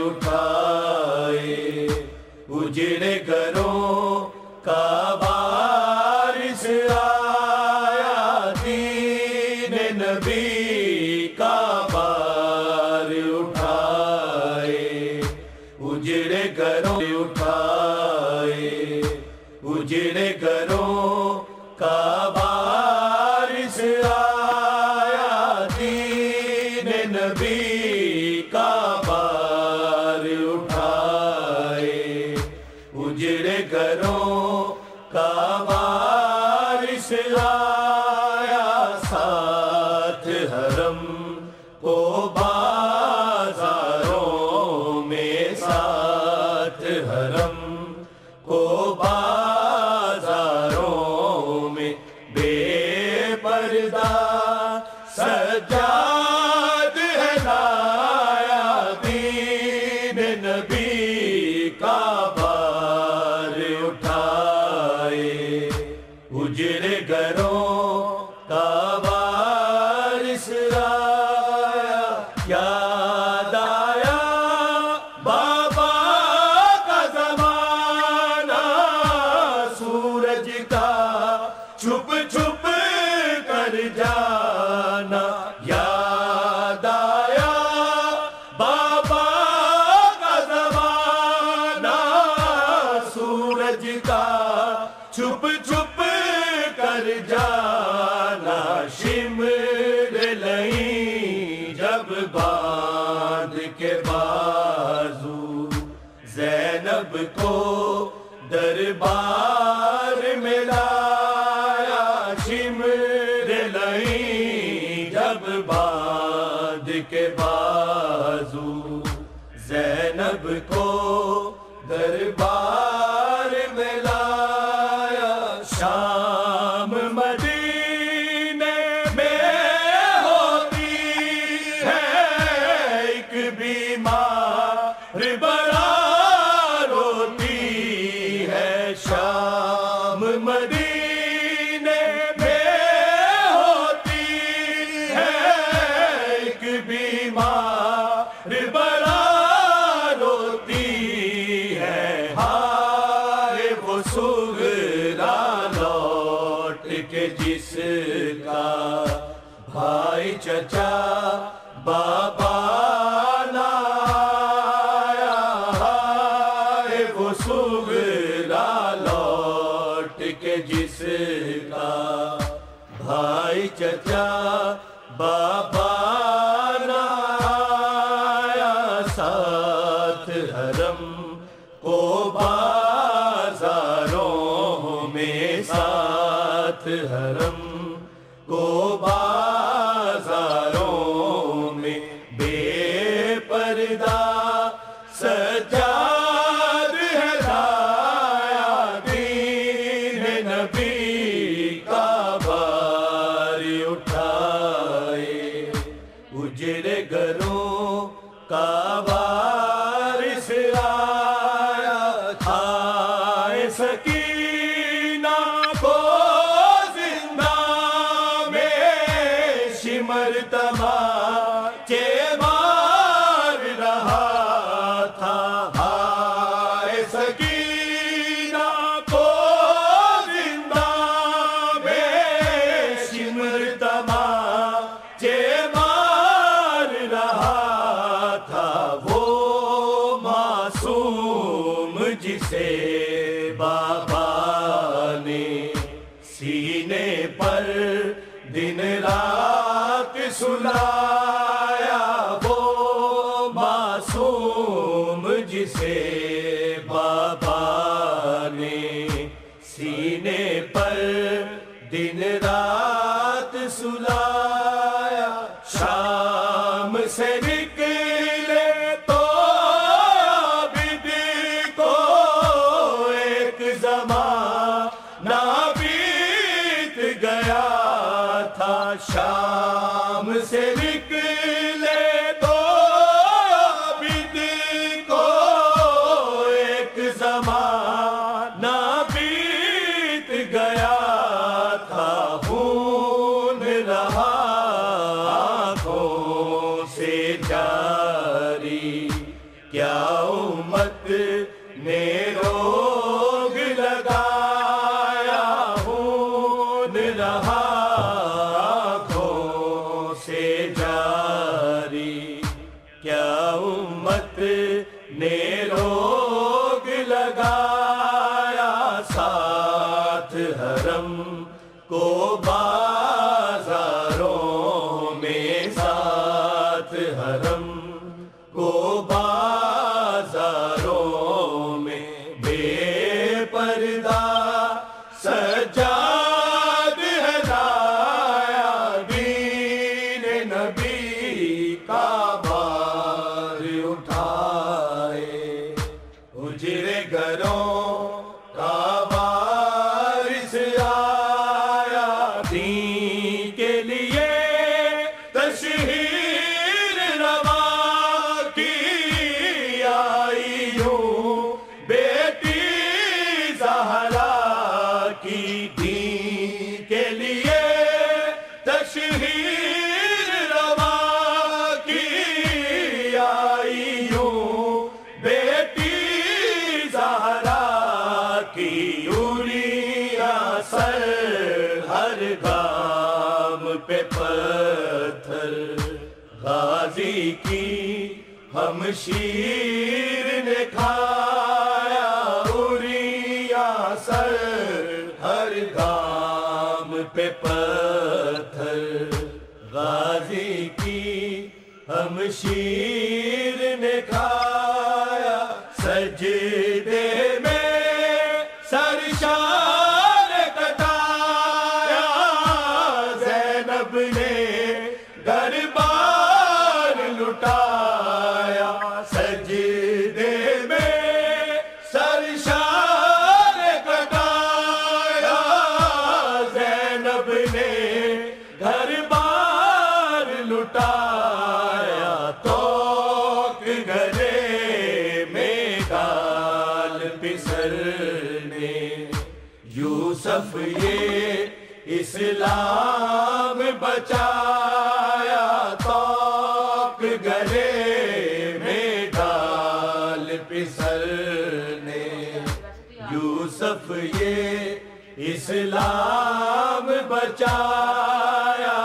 اٹھائے اجڑے گھروں کا وارث آیا، دین نبی کا بار اٹھائے اجڑے گھروں اٹھائے اجڑے گھروں کا وارث آیا، دین نبی کا بار اٹھائے اجڑے گھروں کا وارث آیا، ساتھ حرم کو بازاروں میں، ساتھ حرم کو بازاروں میں، بے پردہ سجاد ہے لایا، دین نبی کا بار اٹھائے اجڑے گھروں کا وارث آیا، یاد آیا بابا کا زمانہ، سورج کا چھپ چھپ کر جانا، یاد آیا بابا کا زمانہ، سورج کا چھپ چھپ کر جانا، شمر لئیں جب باندھ کے بازو، زینب کو دربار میں لایا، شمر لئیں جب باندھ کے بازو، زینب کو دربار میں لایا، شام مدینے میں ہوتی ہے ایک بیمار برار ہوتی ہے، شام مدینے میں ہوتی ہے ایک بیمار برار ہوتی ہے، ہائے وہ سغرا لوٹ کے جس کا بھائی چچا بابا نہ آیا، ہائے وہ سغرا لوٹ کے جس کا بھائی چچا بابا نہ آیا، ساتھ حرم کو بازاروں میں، ساتھ حرم کو بازاروں میں، بے پردہ سجاد ہے لایا، دین نبی کا بار اٹھائے اجڑے گھروں کا وارث آیا، آئے سکینہ کو زندہ میں، شمر تماچے مار رہا تھا، آئے سکینہ کو زندہ میں، شمر تماچے مار رہا تھا، وہ معصوم جسے بابا نے سینے پر دن رات سلایا، وہ معصوم جسے بابا نے سینے پر دن رات سلایا، شام سے نکلے تو عابد کو ایک زمانہ بیت گیا تھا، شام سے نکلے تو عابد کو کیا امت نے روگ لگایا خون رہا آنکھوں سے جاری کیا امت نے روگ لگایا ساتھ حرم کو بازاروں میں ساتھ حرم کو بازاروں میں بے پردہ سجاد ہے لایا دین نبی کا بار اٹھائے اجڑے گھروں کا وارث آیا دین کے لیے تشہیر روا کی آئی ہوں بیٹی زہرا کی دین کے لیے تشہیر روا کی آئی ہوں بیٹی زہرا کی اڑیا سر ہر گام پہ پتھر غازی کی ہمشیر نے کھایا اڑیا سر ہر گام پہ پتھر غازی کی ہمشیر نے کھایا سجدے میں سرشار کٹایا زینب نے دربار لٹایا سجدے میں سرشار کٹایا زینب نے دربار لٹایا توک گلے میں ڈال پسرنے یوسف یہ اسلام بچایا توک گلے میں ڈال پسرنے یوسف یہ اسلام بچایا